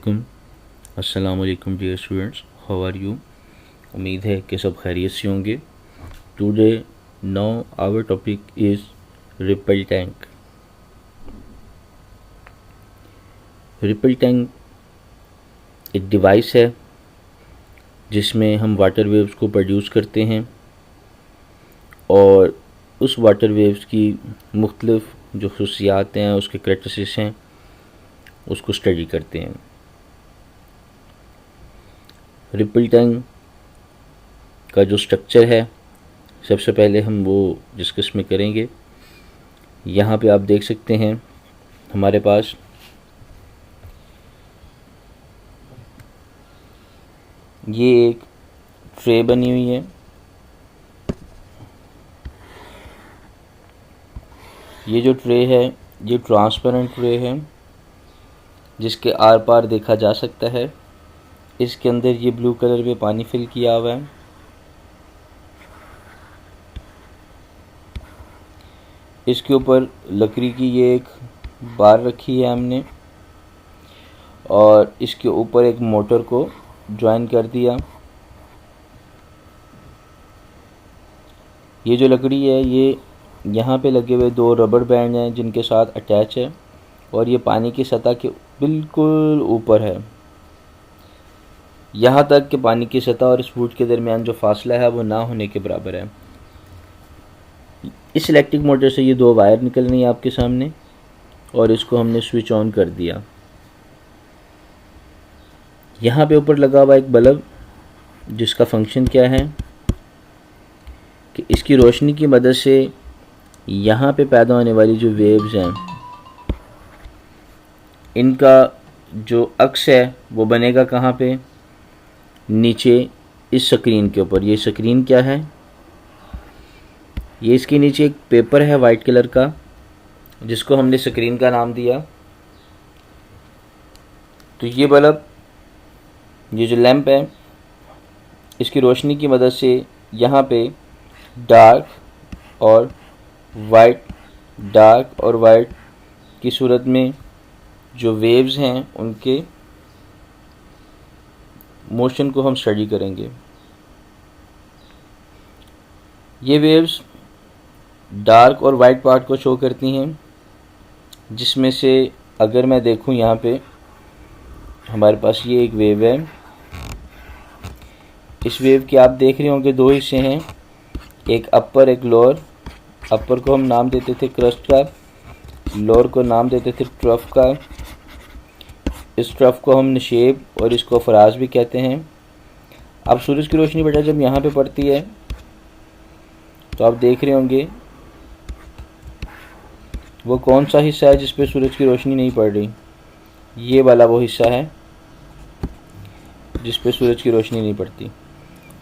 अस्सलाम वालेकुम dear students, how are you. उम्मीद है कि सब खैरियत से होंगे। Today now our topic is ripple tank. Ripple tank एक डिवाइस है जिसमें हम वाटर वेव्स को प्रोड्यूस करते हैं और उस वाटर वेव्स की मुख्तलिफ जो खसूसियात हैं, उसके करैक्टरिस्टिक्स हैं, उसको स्टडी करते हैं। रिपल टैंक का जो स्ट्रक्चर है, सबसे पहले हम वो डिस्कस में करेंगे। यहाँ पे आप देख सकते हैं हमारे पास ये एक ट्रे बनी हुई है। ये जो ट्रे है ये ट्रांसपेरेंट ट्रे है जिसके आर पार देखा जा सकता है। इसके अंदर ये ब्लू कलर में पानी फिल किया हुआ है। इसके ऊपर लकड़ी की ये एक बार रखी है हमने और इसके ऊपर एक मोटर को ज्वाइन कर दिया। ये जो लकड़ी है ये यहाँ पे लगे हुए दो रबर बैंड हैं जिनके साथ अटैच है और ये पानी की सतह के बिल्कुल ऊपर है। यहाँ तक कि पानी की सतह और इस वुड के दरमियान जो फासला है वो ना होने के बराबर है। इस इलेक्ट्रिक मोटर से ये दो वायर निकल रही हैं आपके सामने और इसको हमने स्विच ऑन कर दिया। यहाँ पे ऊपर लगा हुआ एक बल्ब जिसका फंक्शन क्या है कि इसकी रोशनी की मदद से यहाँ पे पैदा होने वाली जो वेव्स हैं इनका जो अक्स है वो बनेगा कहाँ पे, नीचे इस स्क्रीन के ऊपर। ये स्क्रीन क्या है, ये इसके नीचे एक पेपर है वाइट कलर का जिसको हमने स्क्रीन का नाम दिया। तो ये बल्ब, ये जो लैंप है, इसकी रोशनी की मदद से यहाँ पे डार्क और वाइट की सूरत में जो वेव्स हैं उनके मोशन को हम स्टडी करेंगे। ये वेव्स डार्क और वाइट पार्ट को शो करती हैं, जिसमें से अगर मैं देखूं यहाँ पे हमारे पास ये एक वेव है। इस वेव के आप देख रहे होंगे दो हिस्से हैं, एक अपर एक लोअर। अपर को हम नाम देते थे क्रस्ट का, लोअर को नाम देते थे ट्रफ का। इस ट्रफ को हम नशेब और इसको फराज भी कहते हैं। अब सूरज की रोशनी बेटा जब यहाँ पे पड़ती है तो आप देख रहे होंगे वो कौन सा हिस्सा है जिस पे सूरज की रोशनी नहीं पड़ रही। ये वाला वो हिस्सा है जिस पे सूरज की रोशनी नहीं पड़ती।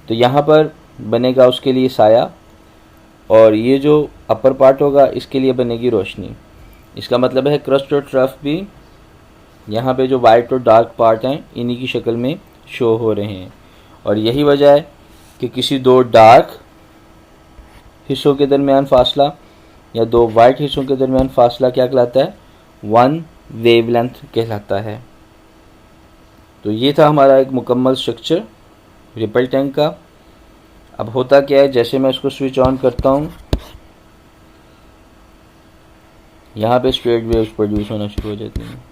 तो यहाँ पर बनेगा उसके लिए साया और ये जो अपर पार्ट होगा इसके लिए बनेगी रोशनी। इसका मतलब है क्रस्ट और ट्रफ भी यहाँ पे जो वाइट और डार्क पार्ट हैं इन्हीं की शक्ल में शो हो रहे हैं। और यही वजह है कि किसी दो डार्क हिस्सों के दरमियान फासला या दो वाइट हिस्सों के दरमियान फासला क्या कहलाता है, वन वेवलेंथ कहलाता है। तो ये था हमारा एक मुकम्मल स्ट्रक्चर रिपल टैंक का। अब होता क्या है, जैसे मैं इसको स्विच ऑन करता हूँ यहाँ पे स्ट्रेट वेव्स प्रोड्यूस होना शुरू हो जाती हैं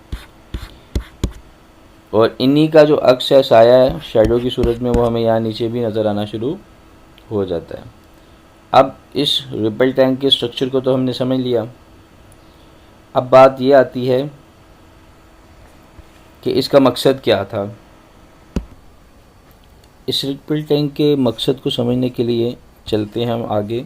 और इन्हीं का जो अक्स है, साया है, शैडो की सूरत में, वो हमें यहाँ नीचे भी नज़र आना शुरू हो जाता है। अब इस रिपल टैंक के स्ट्रक्चर को तो हमने समझ लिया। अब बात ये आती है कि इसका मकसद क्या था। इस रिपल टैंक के मकसद को समझने के लिए चलते हैं हम आगे।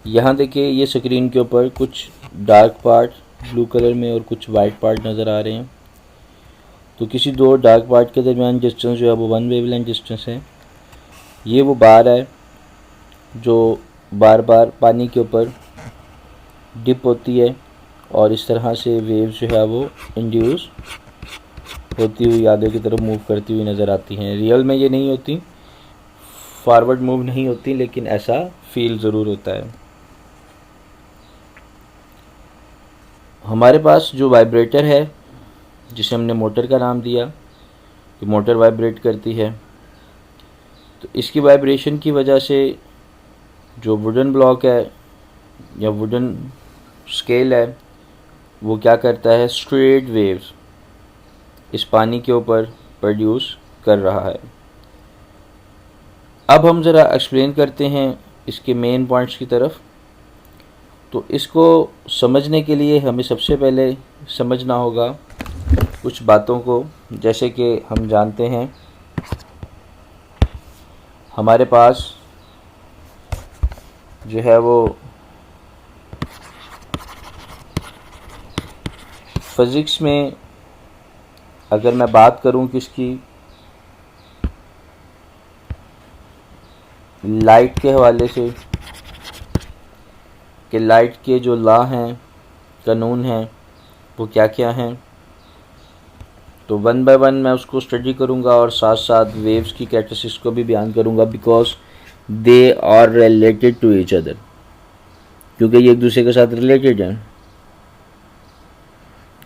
यहाँ देखिए ये स्क्रीन के ऊपर कुछ डार्क पार्ट ब्लू कलर में और कुछ वाइट पार्ट नज़र आ रहे हैं। तो किसी दो डार्क पार्ट के दरमियान डिस्टेंस जो है वो वन वेवलेंथ डिस्टेंस है। ये वो बार है जो बार बार पानी के ऊपर डिप होती है और इस तरह से वेव जो है वो इंड्यूस होती हुई आगे की तरफ मूव करती हुई नज़र आती हैं। रियल में ये नहीं होती, फॉरवर्ड मूव नहीं होती, लेकिन ऐसा फील ज़रूर होता है। हमारे पास जो वाइब्रेटर है जिसे हमने मोटर का नाम दिया कि मोटर वाइब्रेट करती है। तो इसकी वाइब्रेशन की वजह से जो वुडन ब्लॉक है या वुडन स्केल है वो क्या करता है, स्ट्रेट वेव्स इस पानी के ऊपर प्रोड्यूस कर रहा है। अब हम ज़रा एक्सप्लेन करते हैं इसके मेन पॉइंट्स की तरफ। तो इसको समझने के लिए हमें सबसे पहले समझना होगा कुछ बातों को, जैसे कि हम जानते हैं हमारे पास जो है वो फिज़िक्स में अगर मैं बात करूं किसकी, लाइट के हवाले से, कि लाइट के जो लॉ हैं, कानून हैं, वो क्या क्या हैं, तो वन बाय वन मैं उसको स्टडी करूंगा और साथ साथ वेव्स की कैरेक्टरिस्टिक्स को भी बयान करूंगा, because they are related to each other, क्योंकि ये एक दूसरे के साथ रिलेटेड हैं।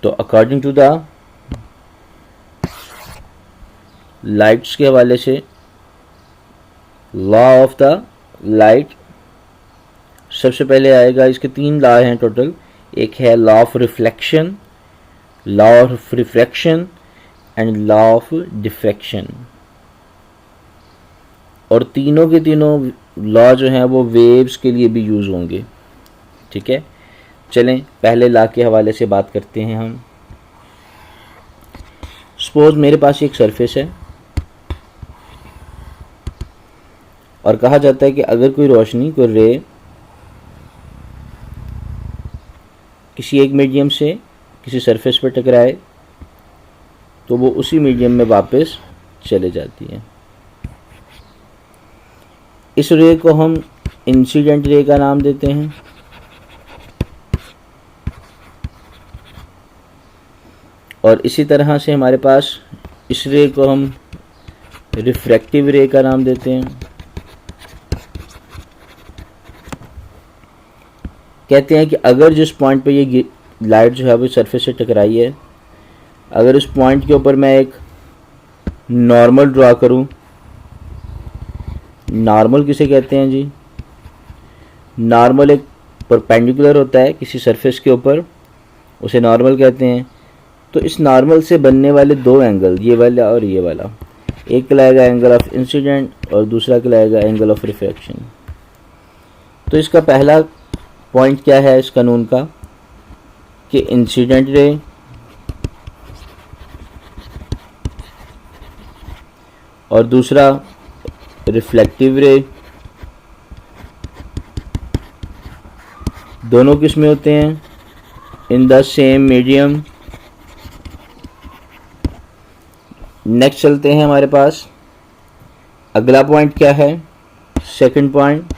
तो अकॉर्डिंग टू द लाइट्स के हवाले से, लॉ ऑफ द लाइट सबसे पहले आएगा। इसके 3 लॉ हैं टोटल। एक है law of reflection, law of refraction and law of diffraction, और तीनों के तीनों लॉ जो हैं वो वेव्स के लिए भी यूज़ होंगे। ठीक है, चलें पहले लॉ के हवाले से बात करते हैं हम। सपोज मेरे पास एक सरफेस है और कहा जाता है कि अगर कोई रोशनी, कोई रे किसी एक मीडियम से किसी सरफेस पर टकराए तो वो उसी मीडियम में वापस चले जाती है। इस रे को हम इंसिडेंट रे का नाम देते हैं, और इसी तरह से हमारे पास इस रे को हम रिफ्रैक्टिव रे का नाम देते हैं। कहते हैं कि अगर जिस पॉइंट पे ये लाइट जो है वो सरफेस से टकराई है, अगर इस पॉइंट के ऊपर मैं एक नॉर्मल ड्रा करूं, नॉर्मल किसे कहते हैं जी, नॉर्मल एक परपेंडिकुलर होता है किसी सरफेस के ऊपर, उसे नॉर्मल कहते हैं। तो इस नॉर्मल से बनने वाले 2 एंगल, ये वाला और ये वाला, एक कहलाएगा एंगल ऑफ इंसिडेंट और दूसरा कहलाएगा एंगल ऑफ रिफ्रैक्शन। तो इसका पहला पॉइंट क्या है इस कानून का, कि इंसिडेंट रे और दूसरा रिफ्लेक्टिव रे, दोनों किस में होते हैं, in the same medium. Next चलते हैं हमारे पास अगला पॉइंट क्या है, सेकंड पॉइंट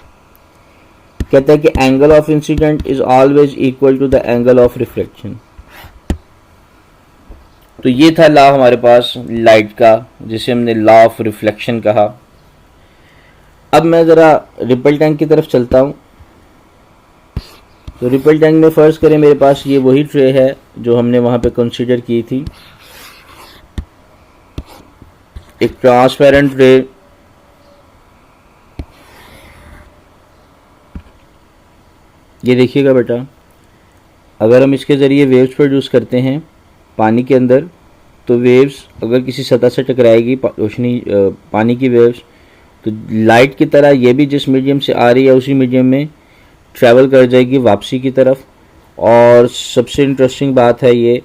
कहता है कि angle of incident is always equal to the angle of reflection. तो ये था लॉ हमारे पास लाइट का, जिसे हमने लॉ ऑफ रिफ्लेक्शन कहा। अब मैं ज़रा रिपल टैंक की तरफ चलता हूँ। तो रिपल टैंक में फ़र्ज़ करें मेरे पास ये वही ट्रे है जो हमने वहाँ पे कंसीडर की थी, एक ट्रांसपेरेंट ट्रे। ये देखिएगा बेटा, अगर हम इसके ज़रिए वेव्स प्रोड्यूस करते हैं पानी के अंदर, तो वेव्स अगर किसी सतह से टकराएगी रोशनी, पानी की वेव्स, तो लाइट की तरह ये भी जिस मीडियम से आ रही है उसी मीडियम में ट्रैवल कर जाएगी वापसी की तरफ। और सबसे इंटरेस्टिंग बात है ये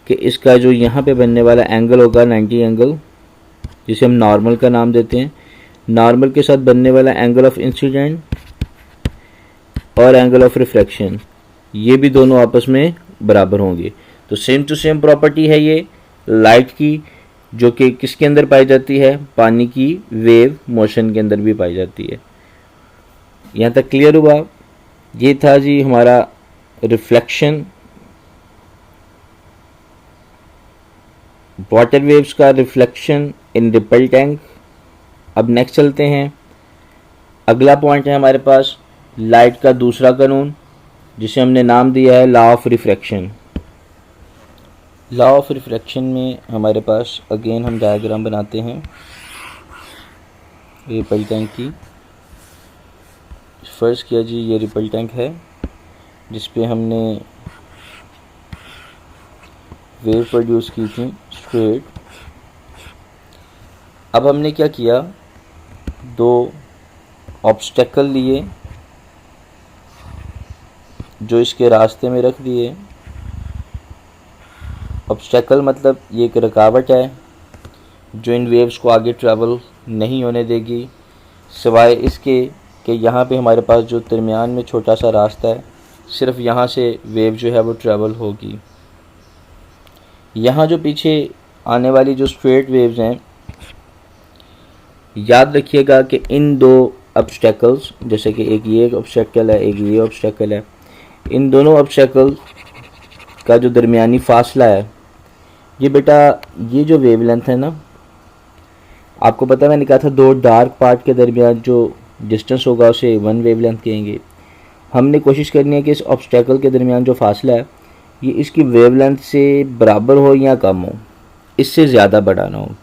कि इसका जो यहाँ पे बनने वाला एंगल होगा 90 एंगल, जिसे हम नॉर्मल का नाम देते हैं, नॉर्मल के साथ बनने वाला एंगल ऑफ इंसिडेंट और एंगल ऑफ रिफ्रैक्शन, ये भी दोनों आपस में बराबर होंगे। तो सेम टू सेम प्रॉपर्टी है ये लाइट की, जो कि किसके अंदर पाई जाती है, पानी की वेव मोशन के अंदर भी पाई जाती है। यहाँ तक क्लियर हुआ। ये था जी हमारा रिफ्लेक्शन, वाटर वेव्स का रिफ्लेक्शन इन रिपल टैंक। अब नेक्स्ट चलते हैं, अगला पॉइंट है हमारे पास लाइट का दूसरा कानून, जिसे हमने नाम दिया है law of refraction. Law of refraction में हमारे पास अगेन हम डायग्राम बनाते हैं रिपल टैंक की। फर्स्ट किया जी, ये रिपल टैंक है जिस पे हमने वेव प्रोड्यूस की थी स्ट्रेट। अब हमने क्या किया, दो ऑब्स्टेकल लिए जो इसके रास्ते में रख दिए। ऑब्स्टेकल मतलब ये एक रुकावट है जो इन वेव्स को आगे ट्रैवल नहीं होने देगी, सिवाय इसके कि यहाँ पे हमारे पास जो दरमियान में छोटा सा रास्ता है, सिर्फ यहाँ से वेव जो है वो ट्रैवल होगी। यहाँ जो पीछे आने वाली जो स्ट्रेट वेव्स हैं, याद रखिएगा कि इन दो ऑब्स्टेकल्स, जैसे कि एक ये ऑब्स्टेकल है, एक ये ऑब्स्टेकल है, इन दोनों ऑब्स्टेकल का जो दरमियानी फासला है, ये बेटा ये जो वेवलेंथ है ना, आपको पता है मैंने कहा था दो डार्क पार्ट के दरमियान जो डिस्टेंस होगा उसे वन वेवलेंथ कहेंगे। हमने कोशिश करनी है कि इस ऑब्स्टेकल के दरमियान जो फासला है ये इसकी वेवलेंथ से बराबर हो या कम हो, इससे ज़्यादा बड़ा ना हो।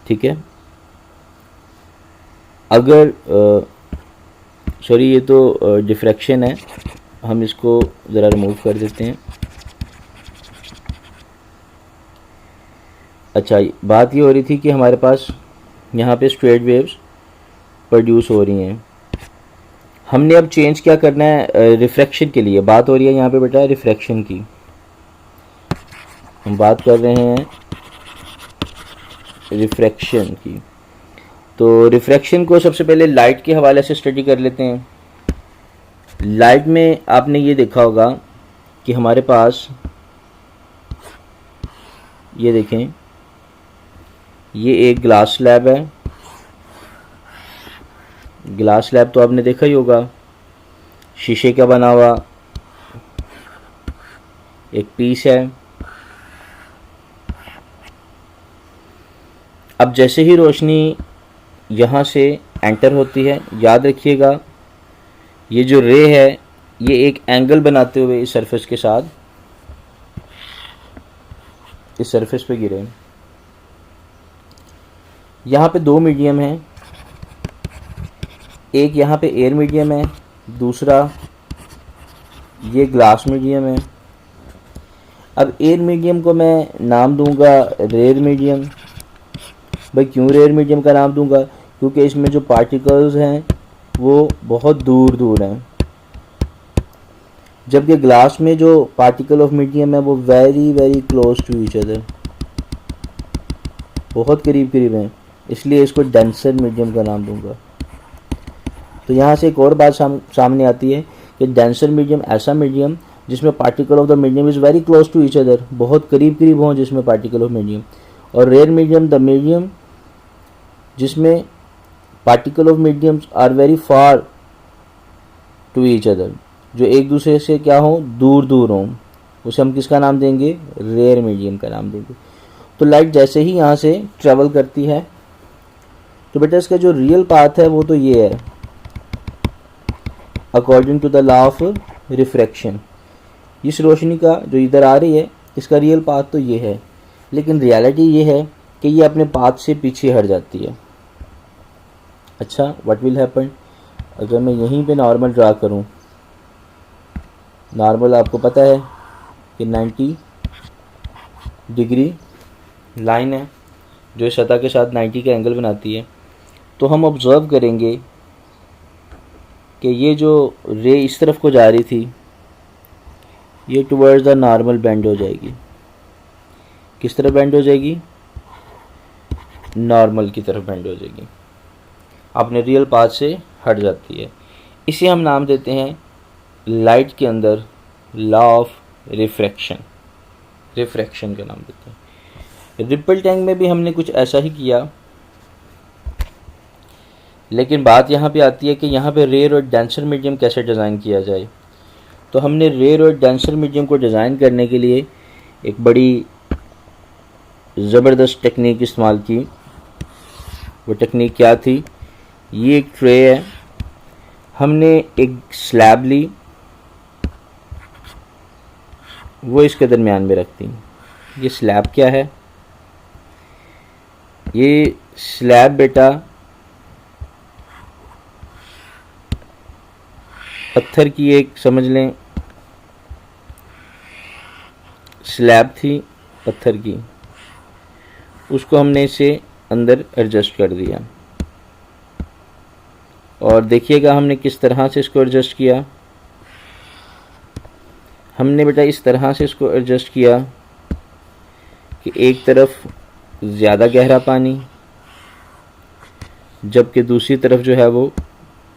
ठीक है, अगर सॉरी ये तो डिफ्रैक्शन है, हम इसको ज़रा रिमूव कर देते हैं। अच्छा, बात ये हो रही थी कि हमारे पास यहाँ पे स्ट्रेट वेव्स प्रोड्यूस हो रही हैं। हमने अब चेंज क्या करना है, रिफ्रैक्शन के लिए बात हो रही है यहाँ पे बेटा रिफ्रैक्शन की। हम बात कर रहे हैं रिफ्रैक्शन की। तो रिफ्रैक्शन को सबसे पहले लाइट के हवाले से स्टडी कर लेते हैं। लाइट में आपने ये देखा होगा कि हमारे पास ये देखें, ये एक ग्लास स्लैब है। ग्लास स्लैब तो आपने देखा ही होगा, शीशे का बना हुआ एक पीस है। अब जैसे ही रोशनी यहाँ से एंटर होती है, याद रखिएगा ये जो रे है ये एक एंगल बनाते हुए इस सरफेस के साथ, इस सरफेस पे गिरे। यहाँ पे दो मीडियम हैं, एक यहाँ पे एयर मीडियम है, दूसरा ये ग्लास मीडियम है। अब एयर मीडियम को मैं नाम दूंगा रेयर मीडियम। भाई क्यों रेयर मीडियम का नाम दूंगा, क्योंकि इसमें जो पार्टिकल्स हैं वो बहुत दूर दूर हैं, जबकि ग्लास में जो पार्टिकल ऑफ मीडियम है वो very very close to each other, बहुत करीब करीब हैं, इसलिए इसको डेंसर मीडियम का नाम दूंगा। तो यहाँ से एक और बात सामने आती है कि डेंसर मीडियम ऐसा मीडियम जिसमें particle of the medium is very close to each other, बहुत करीब करीब हों जिसमें पार्टिकल ऑफ मीडियम। और रेयर मीडियम द मीडियम जिसमें particle of mediums are very far to each other, जो एक दूसरे से क्या हों, दूर दूर हों, उसे हम किसका नाम देंगे, रेयर मीडियम का नाम देंगे। तो लाइट जैसे ही यहाँ से ट्रेवल करती है तो बेटा इसका जो रियल पाथ है वो तो ये है, according to the law of refraction. इस रोशनी का जो इधर आ रही है इसका रियल पाथ तो ये है, लेकिन रियलिटी ये है कि ये अपने पाथ से पीछे हट जाती है। अच्छा, व्हाट विल हैपन अगर मैं यहीं पे नॉर्मल ड्रा करूं। नॉर्मल आपको पता है कि 90 डिग्री लाइन है जो सतह के साथ 90 का एंगल बनाती है। तो हम ऑब्ज़र्व करेंगे कि ये जो रे इस तरफ को जा रही थी ये टुवर्ड्स द नॉर्मल बेंड हो जाएगी। किस तरफ बेंड हो जाएगी, नॉर्मल की तरफ बेंड हो जाएगी, अपने रियल पाथ से हट जाती है। इसे हम नाम देते हैं लाइट के अंदर लॉ ऑफ रिफ्रैक्शन, रिफ्रैक्शन का नाम देते हैं। रिपल टैंक में भी हमने कुछ ऐसा ही किया, लेकिन बात यहाँ पे आती है कि यहाँ पे रेयर और डेंसर मीडियम कैसे डिज़ाइन किया जाए। तो हमने रेयर और डेंसर मीडियम को डिज़ाइन करने के लिए एक बड़ी ज़बरदस्त टेक्निक इस्तेमाल की। वो टेक्निक क्या थी, ये एक ट्रे है, हमने एक स्लैब ली, वो इसके दरमियान में रखती। ये स्लैब क्या है? ये स्लैब बेटा पत्थर की एक, समझ लें स्लैब थी पत्थर की, उसको हमने इसे अंदर एडजस्ट कर दिया। और देखिएगा हमने किस तरह से इसको एडजस्ट किया। हमने बेटा इस तरह से इसको एडजस्ट किया कि एक तरफ ज़्यादा गहरा पानी, जबकि दूसरी तरफ जो है वो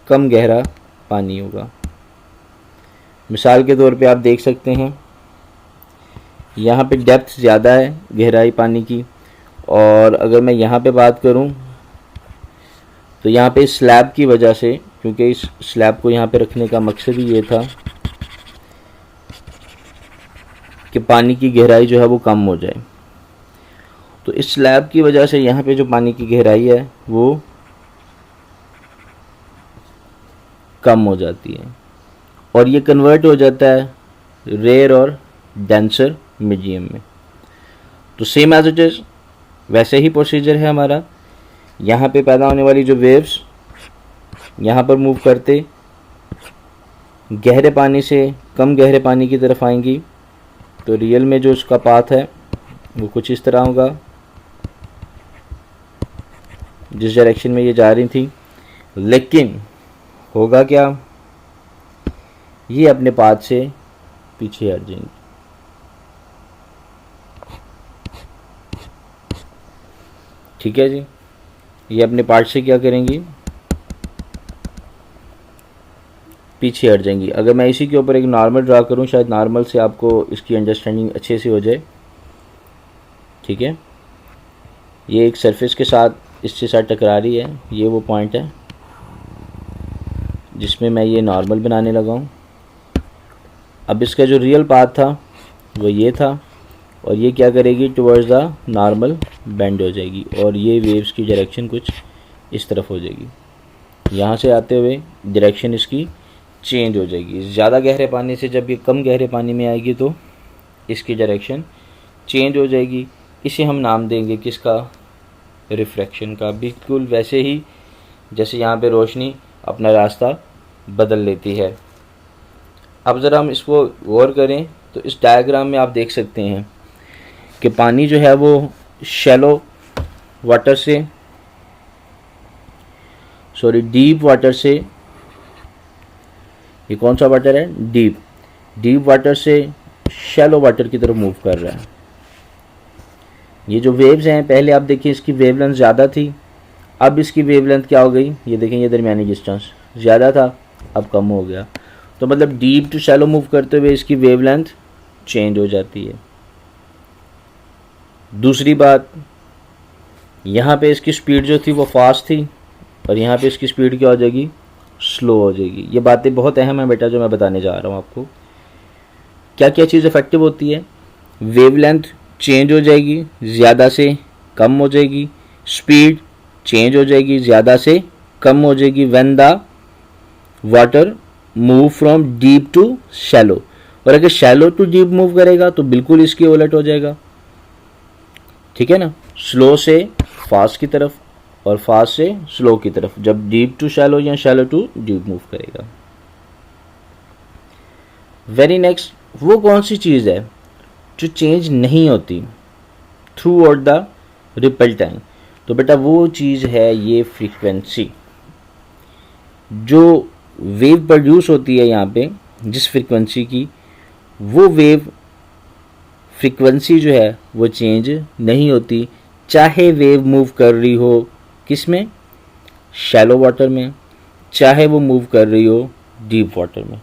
कम गहरा पानी होगा। मिसाल के तौर पे आप देख सकते हैं यहाँ पे डेप्थ ज़्यादा है गहराई पानी की, और अगर मैं यहाँ पे बात करूँ तो यहाँ पे इस स्लैब की वजह से, क्योंकि इस स्लैब को यहाँ पे रखने का मकसद ही ये था कि पानी की गहराई जो है वो कम हो जाए, तो इस स्लैब की वजह से यहाँ पे जो पानी की गहराई है वो कम हो जाती है और ये कन्वर्ट हो जाता है रेयर और डेंसर मीडियम में। तो सेम एज इट इज़ वैसे ही प्रोसीजर है हमारा। यहाँ पे पैदा होने वाली जो वेव्स यहाँ पर मूव करते गहरे पानी से कम गहरे पानी की तरफ आएंगी, तो रियल में जो उसका पाथ है वो कुछ इस तरह होगा, जिस डायरेक्शन में ये जा रही थी। लेकिन होगा क्या, ये अपने पाथ से पीछे हट जाएंगी। ठीक है जी, ये अपने पार्ट से क्या करेंगी, पीछे हट जाएंगी। अगर मैं इसी के ऊपर एक नॉर्मल ड्रा करूं, शायद नॉर्मल से आपको इसकी अंडरस्टैंडिंग अच्छे से हो जाए। ठीक है, ये एक सरफेस के साथ इसके साथ टकरा रही है, ये वो पॉइंट है जिसमें मैं ये नॉर्मल बनाने लगा हूँ। अब इसका जो रियल पाथ था वो ये था, और ये क्या करेगी, टुवर्ड्स द नॉर्मल बेंड हो जाएगी, और ये वेव्स की डायरेक्शन कुछ इस तरफ हो जाएगी। यहाँ से आते हुए डायरेक्शन इसकी चेंज हो जाएगी। ज़्यादा गहरे पानी से जब ये कम गहरे पानी में आएगी तो इसकी डायरेक्शन चेंज हो जाएगी। इसे हम नाम देंगे किसका, रिफ्रैक्शन का। बिल्कुल वैसे ही जैसे यहाँ पे रोशनी अपना रास्ता बदल लेती है। अब ज़रा हम इसको गौर करें तो इस डायग्राम में आप देख सकते हैं कि पानी जो है वो शैलो वाटर से, डीप वाटर से, ये कौन सा वाटर है, डीप वाटर से शैलो वाटर की तरफ मूव कर रहा है। ये जो वेव्स हैं, पहले आप देखिए इसकी वेवलेंथ ज़्यादा थी, अब इसकी वेवलेंथ क्या हो गई, ये देखें, ये दरमियानी डिस्टेंस ज़्यादा था अब कम हो गया। तो मतलब डीप टू शैलो मूव करते हुए इसकी वेवलेंथ चेंज हो जाती है। दूसरी बात, यहाँ पे इसकी स्पीड जो थी वो फास्ट थी, और यहाँ पे इसकी स्पीड क्या हो जाएगी, स्लो हो जाएगी। ये बातें बहुत अहम है बेटा जो मैं बताने जा रहा हूँ आपको। क्या क्या चीज़ इफेक्टिव होती है, वेवलेंथ चेंज हो जाएगी, ज़्यादा से कम हो जाएगी, स्पीड चेंज हो जाएगी, ज़्यादा से कम हो जाएगी, when the water move from deep to shallow. और अगर शैलो टू डीप मूव करेगा तो बिल्कुल इसकी उलट हो जाएगा। ठीक है ना, स्लो से फास्ट की तरफ और फास्ट से स्लो की तरफ, जब डीप टू शैलो या शैलो टू डीप मूव करेगा। वेरी नेक्स्ट, वो कौन सी चीज़ है जो चेंज नहीं होती through out the ripple time? तो बेटा वो चीज़ है ये फ्रीक्वेंसी। जो वेव प्रोड्यूस होती है यहाँ पे जिस फ्रीक्वेंसी की, वो वेव फ्रीक्वेंसी जो है वो चेंज नहीं होती, चाहे वेव मूव कर रही हो किस में, शैलो वाटर में, चाहे वो मूव कर रही हो डीप वाटर में।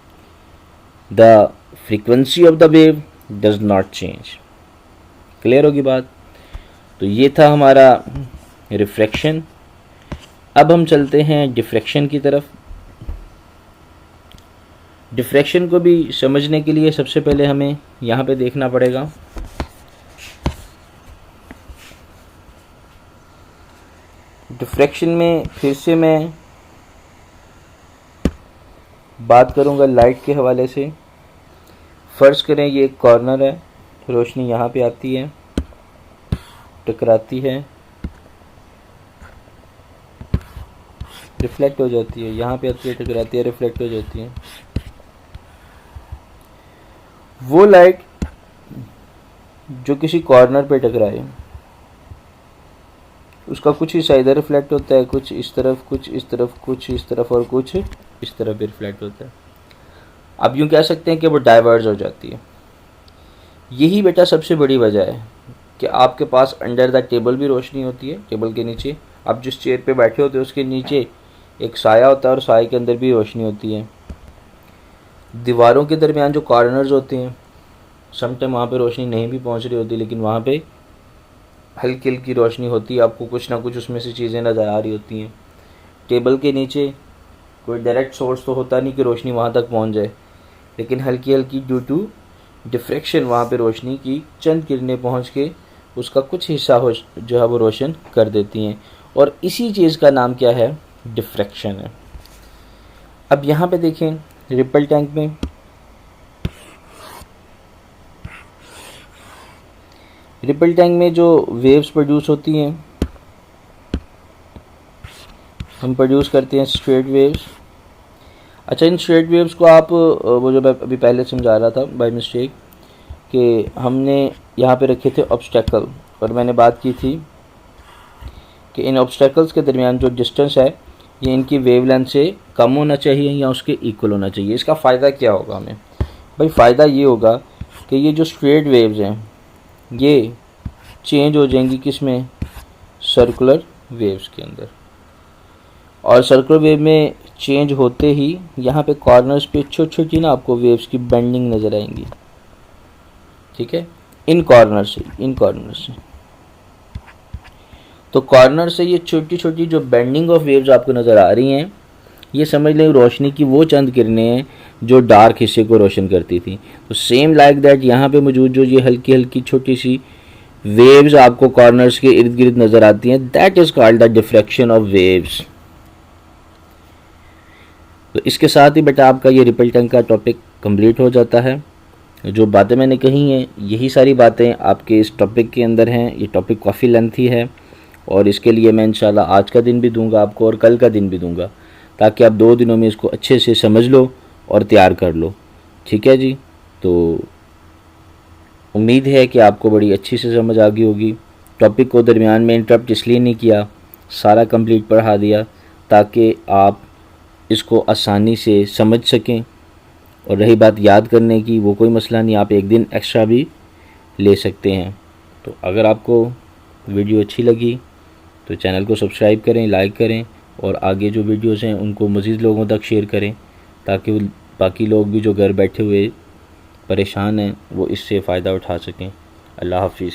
The frequency of the wave does not change. Clear होगी बात? तो ये था हमारा रिफ्रैक्शन। अब हम चलते हैं डिफ्रैक्शन की तरफ। डिफ्रैक्शन को भी समझने के लिए सबसे पहले हमें यहाँ पे देखना पड़ेगा डिफ्रैक्शन में। फिर से मैं बात करूँगा लाइट के हवाले से। फ़र्ज़ करें ये एक कॉर्नर है, रोशनी यहाँ पे आती है, टकराती है, रिफ्लेक्ट हो जाती है, यहाँ पे आती है, टकराती है, रिफ्लेक्ट हो जाती है। वो लाइट जो किसी कॉर्नर पे टकराए उसका कुछ हिस्सा इधर रिफ्लेक्ट होता है, कुछ इस तरफ, कुछ इस तरफ, कुछ इस तरफ और कुछ इस तरफ भी रिफ्लेक्ट होता है। आप यूँ कह सकते हैं कि वो डाइवर्ज हो जाती है। यही बेटा सबसे बड़ी वजह है कि आपके पास अंडर द टेबल भी रोशनी होती है। टेबल के नीचे आप जिस चेयर पे बैठे होते हैं उसके नीचे एक साया होता है और साए के अंदर भी रोशनी होती है। दीवारों के दरमियान जो कॉर्नर्स होते हैं समटाइम वहाँ पे रोशनी नहीं भी पहुँच रही होती, लेकिन वहाँ पे हल्की हल्की रोशनी होती है, आपको कुछ ना कुछ उसमें से चीज़ें नज़र आ रही होती हैं। टेबल के नीचे कोई डायरेक्ट सोर्स तो होता नहीं कि रोशनी वहाँ तक पहुँच जाए, लेकिन हल्की हल्की ड्यू टू डिफ्रैक्शन वहाँ पे रोशनी की चंद किरणें पहुँच के उसका कुछ हिस्सा जो है वो रोशन कर देती हैं, और इसी चीज़ का नाम क्या है? डिफ्रैक्शन है। अब यहाँ पे देखें रिपल टैंक में जो वेव्स प्रोड्यूस होती हैं, हम प्रोड्यूस करते हैं स्ट्रेट वेव्स। अच्छा, इन स्ट्रेट वेव्स को आप वो जो मैं अभी पहले समझा रहा था बाय मिस्टेक कि हमने यहाँ पे रखे थे ऑब्स्टेकल, और मैंने बात की थी कि इन ऑब्स्टेकल्स के दरमियान जो डिस्टेंस है ये इनकी वेवलेंथ से कम होना चाहिए या उसके इक्वल होना चाहिए। इसका फ़ायदा क्या होगा हमें? भाई फ़ायदा ये होगा कि ये जो स्ट्रेट वेव्स हैं ये चेंज हो जाएंगी किस में? सर्कुलर वेव्स के अंदर। और सर्कुलर वेव में चेंज होते ही यहाँ पे कॉर्नर्स पे छोटी छोटी ना आपको वेव्स की बेंडिंग नज़र आएंगी, ठीक है, इन कॉर्नर से। तो कॉर्नर से ये छोटी छोटी जो बेंडिंग ऑफ वेव्स आपको नज़र आ रही हैं, ये समझ लें रोशनी की वो चंद किरणें हैं जो डार्क हिस्से को रोशन करती थी। तो सेम लाइक दैट यहाँ पे मौजूद जो ये हल्की हल्की छोटी सी वेव्स आपको कॉर्नर्स के इर्द गिर्द नज़र आती हैं, that is called the diffraction of waves. तो इसके साथ ही बेटा आपका ये रिपल टैंक का टॉपिक कंप्लीट हो जाता है। जो बातें मैंने कही हैं यही सारी बातें आपके इस टॉपिक के अंदर हैं। ये टॉपिक काफ़ी लेंथी है और इसके लिए मैं इंशाल्लाह आज का दिन भी दूंगा आपको और कल का दिन भी दूंगा, ताकि आप 2 दिनों में इसको अच्छे से समझ लो और तैयार कर लो। ठीक है जी, तो उम्मीद है कि आपको बड़ी अच्छी से समझ आ गई होगी। टॉपिक को दरमियान में इंटरप्ट इसलिए नहीं किया, सारा कंप्लीट पढ़ा दिया ताकि आप इसको आसानी से समझ सकें। और रही बात याद करने की, वो कोई मसला नहीं, आप एक दिन एक्स्ट्रा भी ले सकते हैं। तो अगर आपको वीडियो अच्छी लगी तो चैनल को सब्सक्राइब करें, लाइक करें और आगे जो वीडियोस हैं उनको मज़ीद लोगों तक शेयर करें, ताकि बाकी लोग भी जो घर बैठे हुए परेशान हैं वो इससे फ़ायदा उठा सकें। अल्लाह हाफिज़।